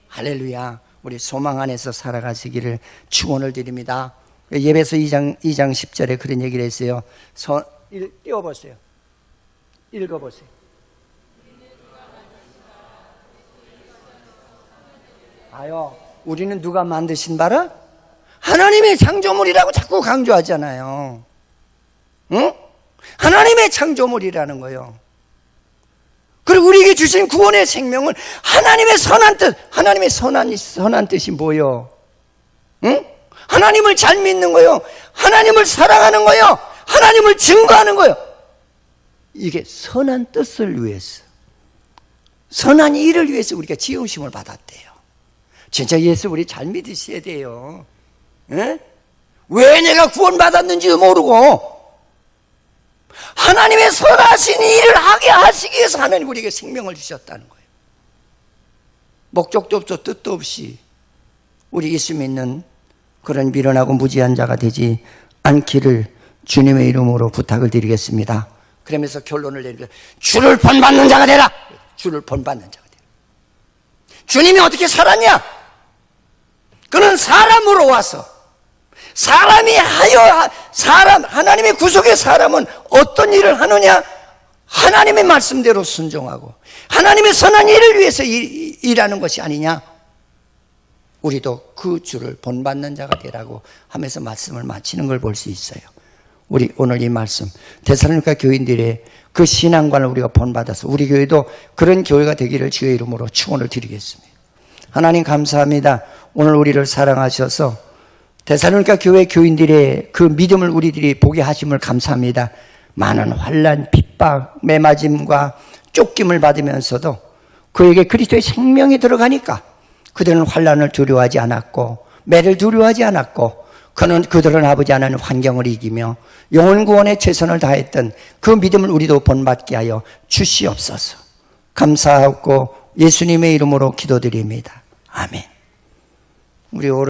A: 할렐루야. 우리 소망 안에서 살아가시기를 축원을 드립니다. 예배서 2장 10절에 그런 얘기를 했어요. 띄워보세요. 읽어보세요. 아요, 우리는 누가 만드신 바라? 하나님의 창조물이라고 자꾸 강조하잖아요. 응? 하나님의 창조물이라는 거예요. 그리고 우리에게 주신 구원의 생명은 하나님의 선한 뜻, 하나님의 선한 뜻이 뭐요? 응? 하나님을 잘 믿는 거요. 하나님을 사랑하는 거요. 하나님을 증거하는 거요. 이게 선한 뜻을 위해서, 선한 일을 위해서 우리가 지으심을 받았대요. 진짜 예수 우리 잘 믿으셔야 돼요. 에? 왜 내가 구원받았는지도 모르고 하나님의 선하신 일을 하게 하시기 위해서 하나님 우리에게 생명을 주셨다는 거예요. 목적도 없어 뜻도 없이 우리 예수 믿는 그런 미련하고 무지한 자가 되지 않기를 주님의 이름으로 부탁을 드리겠습니다. 그러면서 결론을 내리면 주를 본받는 자가 되라. 주를 본받는 자가 되라. 주님이 어떻게 살았냐? 그는 사람으로 와서 사람이 하나님의 구속의 사람은 어떤 일을 하느냐? 하나님의 말씀대로 순종하고 하나님의 선한 일을 위해서 일하는 것이 아니냐? 우리도 그 주를 본받는 자가 되라고 하면서 말씀을 마치는 걸 볼 수 있어요. 우리 오늘 이 말씀 데살로니가 교인들의 그 신앙관을 우리가 본받아서 우리 교회도 그런 교회가 되기를 주의 이름으로 축원을 드리겠습니다. 하나님 감사합니다. 오늘 우리를 사랑하셔서 데살로니가 교회 교인들의 그 믿음을 우리들이 보게 하심을 감사합니다. 많은 환난, 핍박, 매맞음과 쫓김을 받으면서도 그에게 그리스도의 생명이 들어가니까 그들은 환난을 두려워하지 않았고 매를 두려워하지 않았고 그들은 아버지 하나님 환경을 이기며 영혼 구원에 최선을 다했던 그 믿음을 우리도 본받게 하여 주시옵소서. 감사하고 예수님의 이름으로 기도드립니다. 아멘. 우리